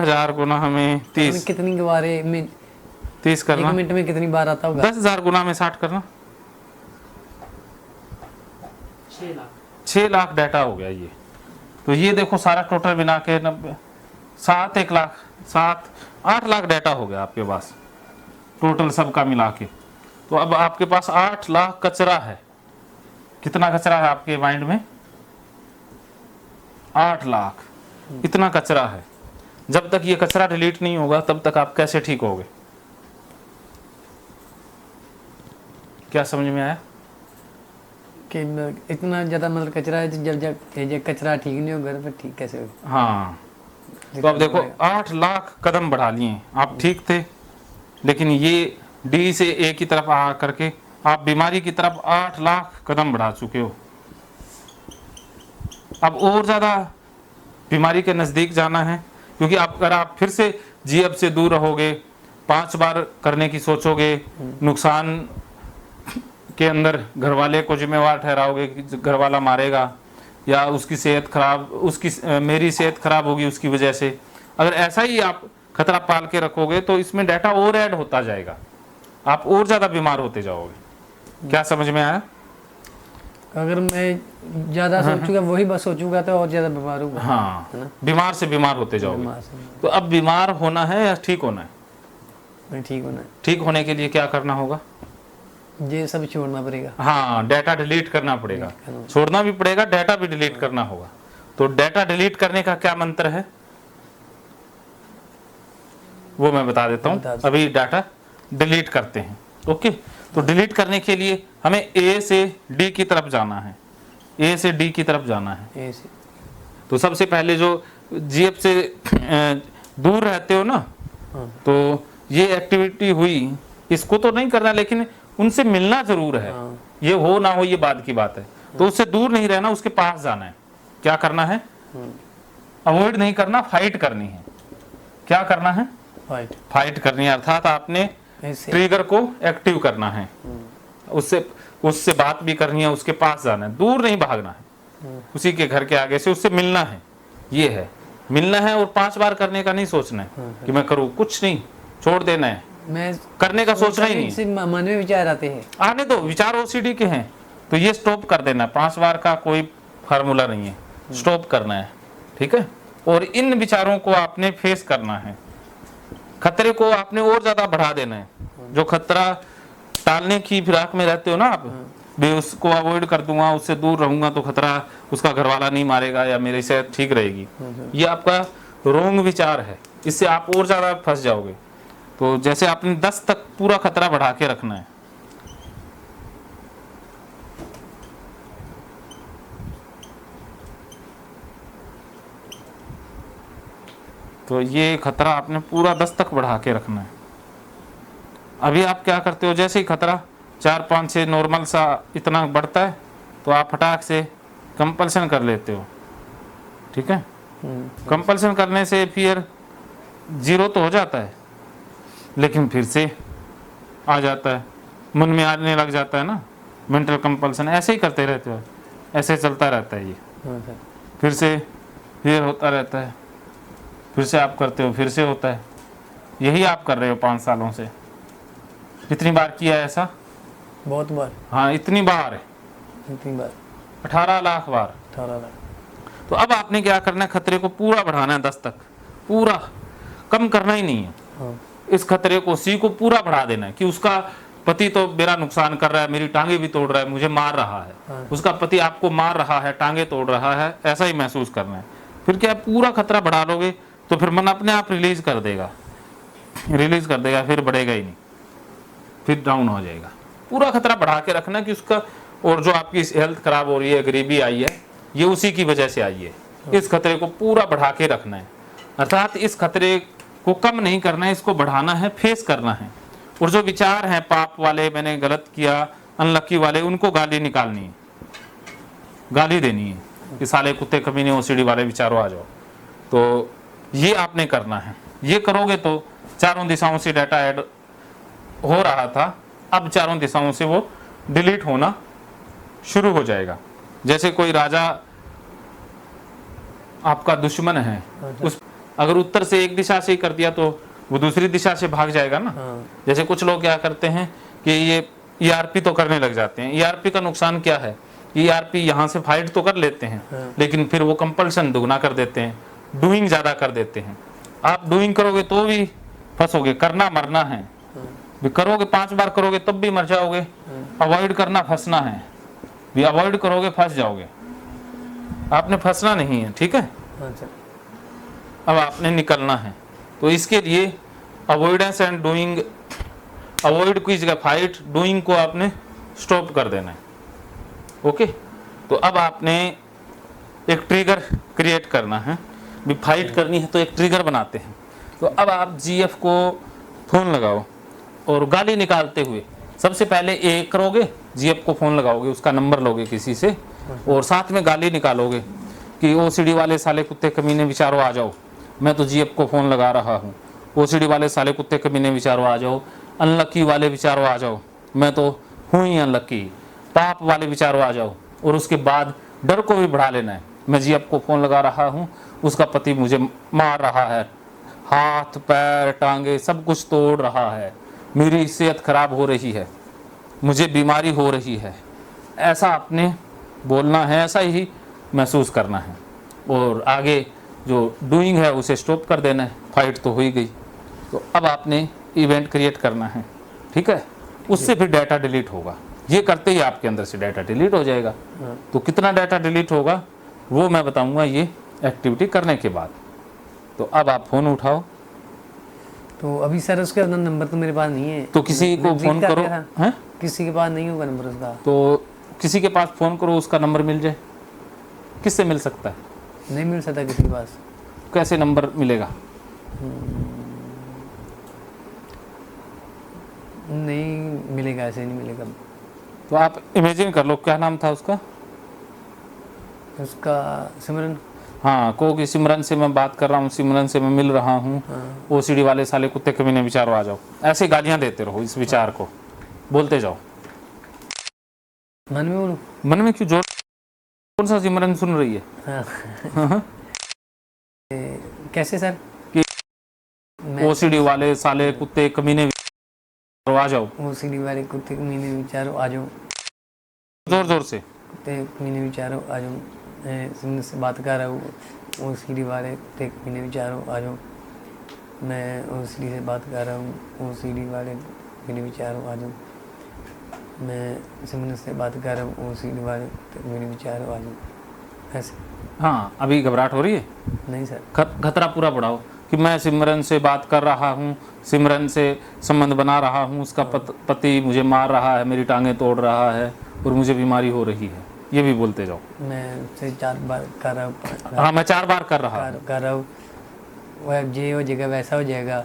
1000 गुना हमें 30, कितनी बारे में 30 करना, 1 मिनट में कितनी बार आता होगा? 10,000 गुना में 60 करना, 6 लाख डाटा हो गया ये। तो ये देखो सारा टोटल बिना के 90, 7, 1 लाख, 7, 8 लाख डाटा हो गया आपके पास टोटल सबका मिला के। तो अब आपके पास 8 लाख कचरा है। कितना कचरा है आपके माइंड में? 8 लाख, इतना कचरा है। जब तक ये कचरा डिलीट नहीं होगा तब तक आप कैसे ठीक होगे? क्या समझ में आया? कि इतना ज़्यादा मतलब कचरा है, जब कचरा ठीक नहीं होगा तो फिर ठीक कैसे होगा? हाँ, तो अब देखो 8 लाख कदम बढ़ा लिए आप, ठीक थे, लेकिन ये डी से ए की तरफ आ करके आप बीमारी की तरफ 8 लाख कदम बढ़ा चुके हो। अब और ज़्यादा बीमारी के नज़दीक जाना है, क्योंकि अगर आप फिर से जीएफ से दूर रहोगे, 5 बार करने की सोचोगे, नुकसान के अंदर घर वाले को जिम्मेवार ठहराओगे कि घर वाला मारेगा या उसकी सेहत खराब, उसकी मेरी सेहत खराब होगी उसकी वजह से, अगर ऐसा ही आप खतरा पाल के रखोगे तो इसमें डाटा और ऐड होता जाएगा, आप और ज़्यादा बीमार होते जाओगे। क्या समझ में आया? अगर मैं ज़्यादा सोचूंगा, वही बस सोचूंगा तो और ज़्यादा बीमार होगा। हाँ, बीमार से बीमार होते जाओगे। तो अब बीमार होना है या ठीक होना है? ठीक होना है। ठीक होने के लिए क्या करना होगा? ये सब छोड़ना पड़ेगा। हाँ, डाटा डिलीट करना पड़ेगा, छोड़ना भी पड़ेगा, डाटा भी डिलीट करना होगा। तो डाटा डिलीट करने का क्या मंत्र है वो मैं बता देता हूँ। अभी डाटा डिलीट करते हैं। ओके, तो डिलीट करने के लिए हमें ए से डी की तरफ जाना है, ए से डी की तरफ जाना है। ए से। तो सबसे पहले जो जीएफ से दूर रहते हो ना, तो ये एक्टिविटी हुई, इसको तो नहीं करना, लेकिन उनसे मिलना जरूर है। ये हो ना हो ये बाद की बात है। तो उससे दूर नहीं रहना, उसके पास जाना है। क्या करना है? अवॉइड नहीं करना, फाइट करनी है। क्या करना है? फाइट करनी है, अर्थात आपने ट्रिगर को एक्टिव करना है, उससे बात भी करनी है, उसके पास जाना है, दूर नहीं भागना है, उसी के घर के आगे से उससे मिलना है। ये है, मिलना है। और 5 बार करने का नहीं सोचना है कि मैं करूँ, कुछ नहीं, छोड़ देना है, मैं करने का सोचना ही नहीं। मन में विचार आते हैं, आने दो, विचार ओसीडी के हैं, तो ये स्टॉप कर देना। 5 बार का कोई फार्मूला नहीं है, स्टॉप करना है, ठीक है। और इन विचारों को आपने फेस करना है, खतरे को आपने और ज्यादा बढ़ा देना है। जो खतरा टालने की फिराक में रहते हो ना आप, मैं उसको अवॉइड कर दूंगा, उससे दूर रहूंगा तो खतरा उसका घर वाला नहीं मारेगा या मेरी सेहत ठीक रहेगी, ये आपका रोंग विचार है, इससे आप और ज्यादा फंस जाओगे। तो जैसे आपने 10 तक पूरा खतरा बढ़ा के रखना है। तो ये खतरा आपने पूरा 10 तक बढ़ा के रखना है। अभी आप क्या करते हो, जैसे ही खतरा 4, 5, 6 नॉर्मल सा इतना बढ़ता है तो आप फटाक से कंपल्सन कर लेते हो, ठीक है। कंपल्सन करने से फिर 0 तो हो जाता है, लेकिन फिर से आ जाता है, मन में आने लग जाता है ना, मेंटल कंपल्सन। ऐसे ही करते रहते हो, ऐसे चलता रहता है ये, फिर से फिर होता रहता है, फिर से आप करते हो, फिर से होता है। यही आप कर रहे हो 5 सालों से। कितनी बार किया है ऐसा? बहुत बार। हाँ, इतनी बार है, इतनी बार 18 लाख बार। 18 लाख। तो अब आपने क्या करना है, खतरे को पूरा बढ़ाना है 10 तक, पूरा, कम करना ही नहीं है। इस खतरे को, सी को पूरा बढ़ा देना है कि उसका पति तो मेरा नुकसान कर रहा है, मेरी टांगे भी तोड़ रहा है, मुझे मार रहा है, उसका पति आपको मार रहा है, टांगे तोड़ रहा है, ऐसा ही महसूस करना है। फिर क्या, पूरा खतरा बढ़ा लोगे तो फिर मन अपने आप रिलीज कर देगा, फिर बढ़ेगा ही नहीं, फिर डाउन हो जाएगा। पूरा खतरा बढ़ा के रखना कि उसका, और जो आपकी हेल्थ खराब हो रही है, गरीबी आई है, ये उसी की वजह से आई है। इस खतरे को पूरा बढ़ा के रखना है, अर्थात इस खतरे को कम नहीं करना है, इसको बढ़ाना है, फेस करना है। और जो विचार हैं पाप वाले, मैंने गलत किया, अनलकी वाले, उनको गाली निकालनी है, गाली देनी है कि साले कुत्ते कमीने ओसीडी वाले विचारों आ जाओ। तो ये आपने करना है। ये करोगे तो चारों दिशाओं से डाटा ऐड हो रहा था, अब चारों दिशाओं से वो डिलीट होना शुरू हो जाएगा। जैसे कोई राजा आपका दुश्मन है, अगर उत्तर से एक दिशा से ही कर दिया तो वो दूसरी दिशा से भाग जाएगा ना। हाँ। जैसे कुछ लोग क्या करते हैं कि ये ईआरपी तो करने लग जाते हैं। ईआरपी का नुकसान क्या है, ईआरपी यहाँ से फाइट तो कर लेते हैं, लेकिन फिर वो कंपल्सन दुगना कर देते हैं, डूइंग ज़्यादा कर देते हैं। आप डूइंग करोगे तो भी फंसोगे, करना मरना है। भी करोगे 5 बार करोगे तब भी मर जाओगे। अवॉइड करना फंसना है, भी अवॉइड करोगे फंस जाओगे। आपने फंसना नहीं है, ठीक है। हाँ सर। अब आपने निकलना है, तो इसके लिए अवॉइडेंस एंड डूइंग, अवॉइड की जगह फाइट, डूइंग को आपने स्टॉप कर देना है। ओके, तो अब आपने एक ट्रिगर क्रिएट करना है। भी फाइट करनी है तो एक ट्रिगर बनाते हैं। तो अब आप जीएफ को फ़ोन लगाओ और गाली निकालते हुए सबसे पहले ए करोगे, जीएफ को फ़ोन लगाओगे, उसका नंबर लोगे किसी से और साथ में गाली निकालोगे कि ओसीडी वाले साले कुत्ते कमीने विचारो आ जाओ, मैं तो जीएफ को फ़ोन लगा रहा हूँ। ओसीडी वाले साले कुत्ते कमीने विचारो आ जाओ, अनलकी वाले विचारो आ जाओ, मैं तो हूँ ही अनलकी, पाप वाले विचारो आ जाओ। और उसके बाद डर को भी बढ़ा लेना है। मैं जीएफ को फ़ोन लगा रहा हूँ, उसका पति मुझे मार रहा है, हाथ पैर टांगे सब कुछ तोड़ रहा है, मेरी सेहत खराब हो रही है, मुझे बीमारी हो रही है। ऐसा आपने बोलना है, ऐसा ही महसूस करना है और आगे जो डूइंग है उसे स्टॉप कर देना है। फाइट तो हो ही गई, तो अब आपने इवेंट क्रिएट करना है, ठीक है। उससे फिर डाटा डिलीट होगा। ये करते ही आपके अंदर से डाटा डिलीट हो जाएगा। तो कितना डाटा डिलीट होगा वो मैं बताऊंगा ये एक्टिविटी करने के बाद। तो अब आप फ़ोन उठाओ। तो अभी सर उसका नंबर तो मेरे पास नहीं है, तो किसी को फ़ोन करो। हैं? किसी के पास नहीं होगा नंबर उसका। तो किसी के पास फ़ोन करो, उसका नंबर मिल जाए। किससे मिल सकता है? नहीं मिल सकता किसी के पास। कैसे नंबर मिलेगा? नहीं मिलेगा, ऐसे नहीं मिलेगा। तो आप इमेजिन कर लो, क्या नाम था उसका? उसका सिमरन। हाँ, को कि सिमरन से मैं बात कर रहा हूँ, सिमरन से मैं मिल रहा हूँ, ओसीडी वाले साले कुत्ते कमीने विचारो आ जाओ। ऐसे गालियाँ देते रहो, इस विचार को बोलते जाओ। मन में बोलूं? मन में क्यों? जोर कौन सा सिमरन सुन रही है? हाँ। कैसे सर? ओसीडी वाले साले कुत्ते कमीने विचारो आ जाओ। ओसीडी वाले कुत्ते कमीने विचारो आ जाओ। जोर जोर से। कुत्ते कमीने विचारो आ जाओ। मैं सिमरन से बात कर रहा हूँ, ओसीडी वाले कुत्ते कमीने विचारो आ जाओ। मैं ओसीडी से बात कर रहा हूँ, ओसीडी वाले कमीने विचारो आ जाओ। मैं सिमरन से बात कर रहा हूँ, ओसीडी वाले कुत्ते कमीने विचारो आ जाओ। ऐसे। हाँ, अभी घबराहट हो रही है? नहीं सर। खतरा पूरा बढ़ाओ कि मैं सिमरन से बात कर रहा हूँ, सिमरन से संबंध बना रहा हूँ, उसका पति मुझे मार रहा है, मेरी टांगें तोड़ रहा है और मुझे बीमारी हो रही है। ये भी बोलते जाओ। मैं से 4 बार कर रहा हूँ। हाँ, मैं 4 बार कर रहा हूँ। कर रहा हूँ। वह ये हो जाएगा, वैसा हो जाएगा,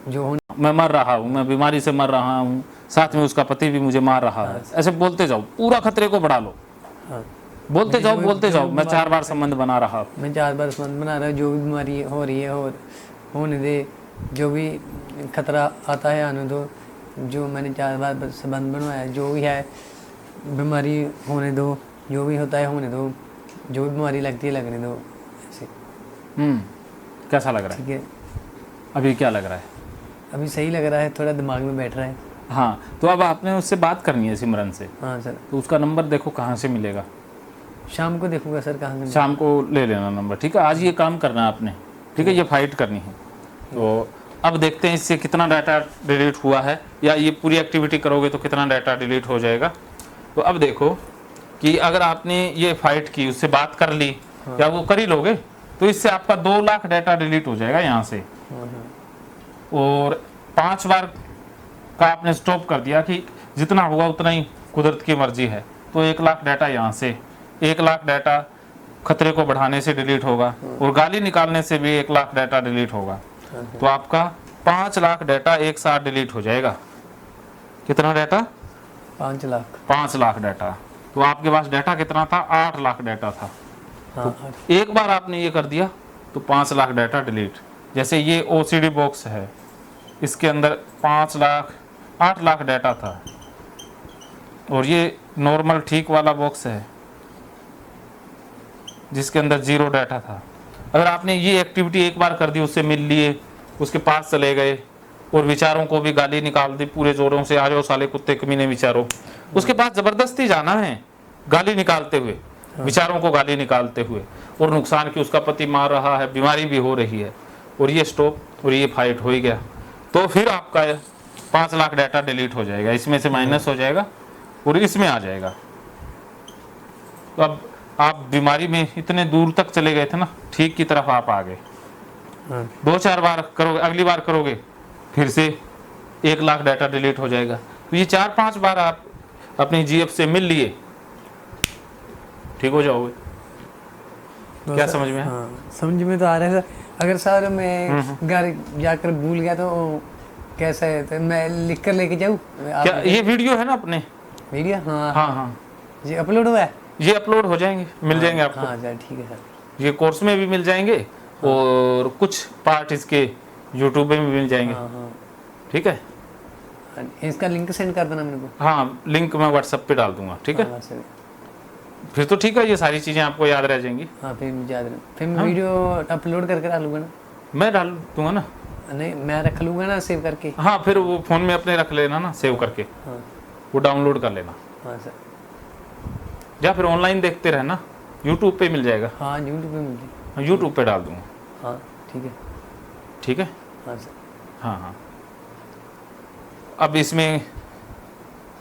जो हो। मैं मर रहा हूँ, मैं बीमारी से मर रहा हूँ, साथ में उसका पति भी मुझे मार रहा है। ऐसे बोलते जाओ, पूरा खतरे को बढ़ा लो। हाँ। बोलते जाओ। मैं 4 बार संबंध बना रहा हूँ। मैं 4 बार संबंध बना रहा हूँ। जो भी बीमारी हो रही है और होने दे, जो भी खतरा आता है आने दो। जो मैंने 4 बार संबंध बनवाया, जो भी है बीमारी होने दो, जो भी होता है होने दो, जो भी बीमारी लगती है लगने दो। ऐसे। कैसा लग रहा है? ठीक है। अभी क्या लग रहा है? अभी सही लग रहा है, थोड़ा दिमाग में बैठ रहा है। हाँ, तो अब आपने उससे बात करनी है, सिमरन से। हाँ सर। तो उसका नंबर देखो कहाँ से मिलेगा। शाम को देखूंगा सर, कहाँ से। शाम को ले लेना नंबर, ठीक है। आज ये काम करना है आपने, ठीक है। ये फाइट करनी है। तो अब देखते हैं इससे कितना डाटा डिलीट हुआ है, या ये पूरी एक्टिविटी करोगे तो कितना डाटा डिलीट हो जाएगा। तो अब देखो कि अगर आपने ये फाइट की, उससे बात कर ली, या वो कर ही लोगे, तो इससे आपका 2 लाख डाटा डिलीट हो जाएगा यहाँ से। और 5 बार का आपने स्टॉप कर दिया कि जितना होगा उतना ही कुदरत की मर्जी है, तो 1 लाख डाटा यहाँ से, 1 लाख डाटा खतरे को बढ़ाने से डिलीट होगा, और गाली निकालने से भी 1 लाख डाटा डिलीट होगा। तो आपका 5 लाख डाटा एक साथ डिलीट हो जाएगा। कितना डाटा? 5 लाख। 5 लाख डाटा। तो आपके पास डाटा कितना था? 8 लाख डाटा था। हाँ, तो एक बार आपने ये कर दिया तो 5 लाख डाटा डिलीट। जैसे ये ओसीडी बॉक्स है, इसके अंदर 5 लाख 8 लाख डाटा था, और ये नॉर्मल ठीक वाला बॉक्स है जिसके अंदर 0 डाटा था। अगर आपने ये एक्टिविटी एक बार कर दी, उससे मिल लिए, उसके पास चले गए और विचारों को भी गाली निकाल दी पूरे जोरों से, आ जाओ साले कुत्ते कमीने विचारो, उसके पास जबरदस्ती जाना है गाली निकालते हुए, विचारों को गाली निकालते हुए, और नुकसान की उसका पति मार रहा है, बीमारी भी हो रही है, और ये स्टॉप और ये फाइट हो ही गया, तो फिर आपका 5 लाख डाटा डिलीट हो जाएगा, इसमें से माइनस हो जाएगा और इसमें आ जाएगा। तो अब आप बीमारी में इतने दूर तक चले गए थे ना, ठीक की तरफ आप आ गए। 2-4 बार करोगे, अगली बार करोगे फिर से 1 लाख डाटा डिलीट हो जाएगा। तो ये 4-5 बार आप अपनी जीएफ से मिल लिए, ठीक हो जाओगे। तो क्या समझ में है? हाँ, समझ में तो आ रहा है सर। अगर सर मैं घर जाकर भूल गया तो कैसे है? तो मैं लिख कर लेके जाऊँ? क्या ये वीडियो है ना अपने वीडियो? हाँ हाँ हाँ, ये अपलोड हुआ है? ये अपलोड हो जाएंगे, मिल जाएंगे आपको। हाँ सर ठीक है सर। ये कोर्स में भी मिल जाएंगे और कुछ पार्ट इसके यूट्यूब में भी मिल जाएंगे। हाँ हाँ, ठीक है, इसका लिंक सेंड कर देना मेरे को। हाँ लिंक मैं व्हाट्सएप पे डाल दूंगा। ठीक है, हाँ सर। फिर तो ठीक है, ये सारी चीज़ें आपको याद रह जाएंगी। हाँ फिर मुझे याद है, फिर मैं वीडियो अपलोड करके डालूंगा ना? मैं डाल दूंगा ना। नहीं मैं रख लूँगा ना सेव करके। हाँ फिर वो फ़ोन में अपने रख लेना ना सेव करके, हाँ वो डाउनलोड कर लेना, हाँ सर। या फिर ऑनलाइन देखते रहना, यूट्यूब पे मिल जाएगा। हाँ यूट्यूब पे मुझे। यूट्यूब पे डाल दूंगा। हाँ ठीक है। ठीक है, हाँ सर। हाँ हाँ। अब इसमें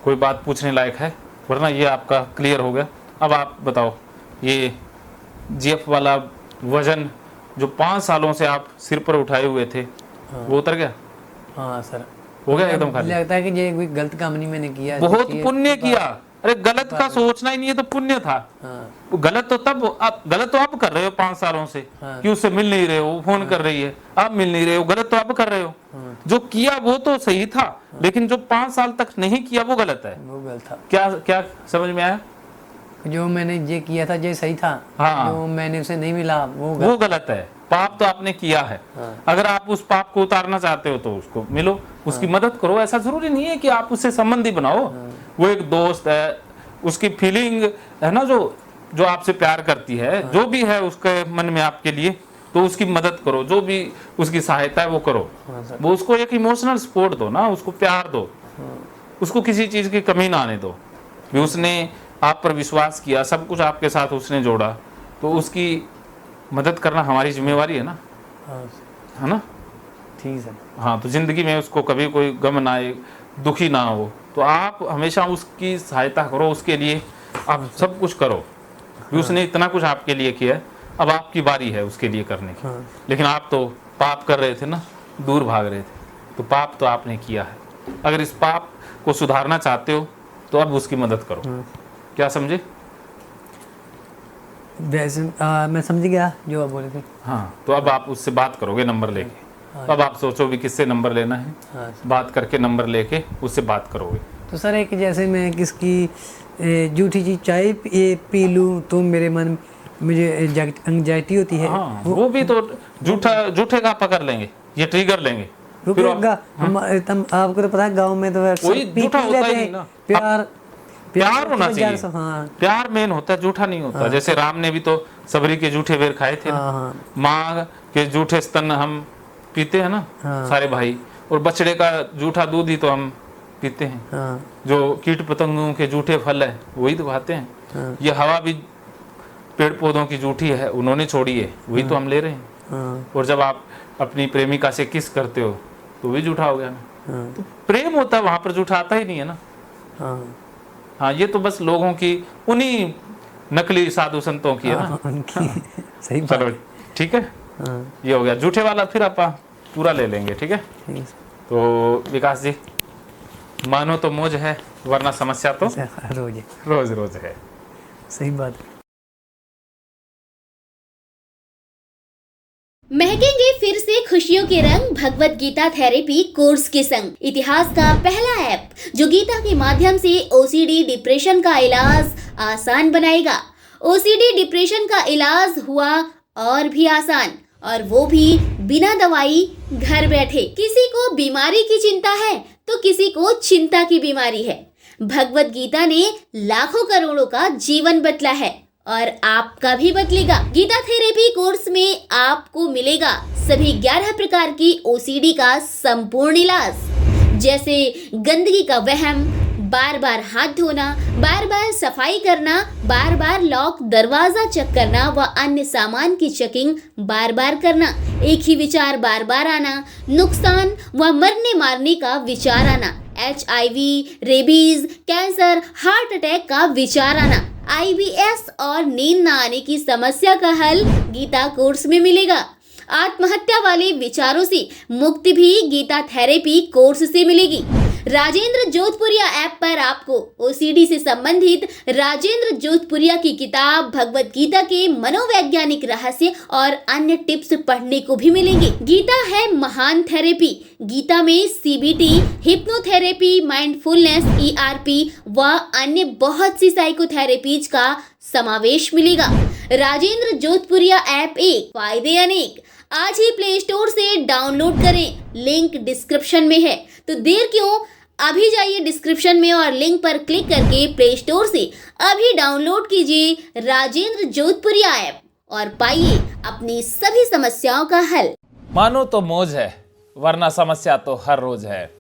कोई बात पूछने लायक है, वरना ये आपका क्लियर हो गया। अब आप बताओ, ये जीएफ वाला वजन जो 5 सालों से आप सिर पर उठाए हुए थे, वो उतर गया? हाँ सर हो गया एकदम खाली? लगता है कि ये कोई गलत काम नहीं मैंने किया। बहुत पुण्य किया। अरे गलत का सोचना ही नहीं है तो पुण्य था। हाँ गलत तो तब आप गलत तो आप कर रहे हो 5 सालों से, हाँ। कि उससे मिल नहीं रहे हो, फोन कर रही है, आप मिल नहीं रहे हो, गलत तो आप कर रहे हो। हाँ। जो किया वो तो सही था, लेकिन जो 5 साल तक नहीं किया वो गलत है। वो गलत था। क्या क्या समझ में आया? जो मैंने ये किया था ये सही था। हाँ। जो मैंने उसे नहीं मिला वो गलत है। पाप तो आपने किया है। हाँ। अगर आप उस पाप को उतारना चाहते हो तो उसको मिलो, उसकी मदद करो। ऐसा जरूरी नहीं है कि आप उससे संबंधी बनाओ। वो एक दोस्त है, उसकी फीलिंग है ना, जो आपसे प्यार करती है, जो भी है उसके मन में आपके लिए, तो उसकी मदद करो, जो भी उसकी सहायता है वो करो। वो उसको एक इमोशनल सपोर्ट दो ना, उसको प्यार दो, उसको किसी चीज की कमी ना आने दो। भी उसने आप पर विश्वास किया, सब कुछ आपके साथ उसने जोड़ा, तो उसकी मदद करना हमारी जिम्मेवारी है ना। हाँ है ना? ठीक है सर। हाँ, तो जिंदगी में उसको कभी कोई गम ना आए, दुखी ना हो, तो आप हमेशा उसकी सहायता करो, उसके लिए आप सब कुछ करो। उसने इतना कुछ आपके लिए किया है, अब आपकी बारी है उसके लिए करने की। लेकिन आप तो पाप कर रहे थे ना, दूर भाग रहे थे, तो पाप तो आपने किया है। अगर इस पाप को सुधारना चाहते हो तो अब उसकी मदद करो। क्या समझे? वैसे मैं समझ गया जो आप बोले थे। हाँ, तो अब आप उससे बात करोगे नंबर लेके। अब आप सोचो भी किससे नंबर लेना है। हाँ। बात करके नंबर लेके उससे बात करोगे। तो सर एक जैसे मैं किसकी झूठी चीज चाय पी लूँ तो मेरे मन मुझे एंग्जाइटी होती है। हाँ, वो भी तो झूठे का पकड़ लेंगे, ये ट्रिगर लेंगे। आपको तो पता है गांव में तो वही झूठा होता ही नहीं ना। प्यार होना चाहिए। हाँ। प्यार मेन होता है, झूठा नहीं होता। जैसे राम ने भी तो सबरी के झूठे बेर खाए थे ना। माँ के झूठे स्तन हम पीते हैं ना, सारे भाई, और बछड़े का झूठा दूध ही तो हम पीते हैं। जो कीट पतंगों के झूठे फल है वही तो खाते हैं। ये हवा भी पेड़ पौधों की झूठी है, उन्होंने छोड़ी है, वही तो हम ले रहे हैं। और जब आप अपनी प्रेमिका से किस करते हो तो भी झूठा हो गया ना। तो प्रेम होता है, वहां पर झूठा आता ही नहीं है ना। हाँ, ये तो बस लोगों की, उन्हीं नकली साधु संतों की है ना। सही बात। चलो ठीक है, ये हो गया झूठे वाला। फिर आप पूरा ले लेंगे। ठीक है, तो विकास जी, मानो तो मौज है, वरना समस्या तो रोज रोज है। सही बात। महकेंगे फिर से खुशियों के रंग भगवत गीता थेरेपी कोर्स के संग। इतिहास का पहला ऐप जो गीता के माध्यम से ओसीडी डिप्रेशन का इलाज आसान बनाएगा। ओसीडी डिप्रेशन का इलाज हुआ और भी आसान, और वो भी बिना दवाई, घर बैठे। किसी को बीमारी की चिंता है तो किसी को चिंता की बीमारी है। भगवत गीता ने लाखों करोड़ों का जीवन बदला है और आपका भी बदलेगा। गीता थेरेपी कोर्स में आपको मिलेगा सभी 11 प्रकार की ओसीडी का संपूर्ण इलाज, जैसे गंदगी का वहम, बार बार हाथ धोना, बार बार सफाई करना, बार बार लॉक दरवाजा चेक करना व अन्य सामान की चेकिंग बार बार करना, एक ही विचार बार बार आना, नुकसान व मरने मारने का विचार आना, HIV, rabies, cancer, heart attack का विचार आना, IBS और नींद न आने की समस्या का हल गीता कोर्स में मिलेगा। आत्महत्या वाले विचारों से मुक्ति भी गीता थेरेपी कोर्स से मिलेगी। राजेंद्र जोधपुरिया ऐप पर आपको ओसीडी से संबंधित राजेंद्र जोधपुरिया की किताब भगवत गीता के मनोवैज्ञानिक रहस्य और अन्य टिप्स पढ़ने को भी मिलेंगे। गीता है महान थेरेपी। गीता में CBT, हिप्नोथेरेपी, माइंडफुलनेस, ERP व अन्य बहुत सी साइकोथेरेपीज का समावेश मिलेगा। राजेंद्र जोधपुरिया ऐप एक, फायदे अनेक। आज ही प्ले स्टोर से डाउनलोड करें, लिंक डिस्क्रिप्शन में है। तो देर क्यों, अभी जाइए डिस्क्रिप्शन में और लिंक पर क्लिक करके प्ले स्टोर से अभी डाउनलोड कीजिए राजेंद्र जोधपुरिया ऐप और पाइए अपनी सभी समस्याओं का हल। मानो तो मौज है, वरना समस्या तो हर रोज है।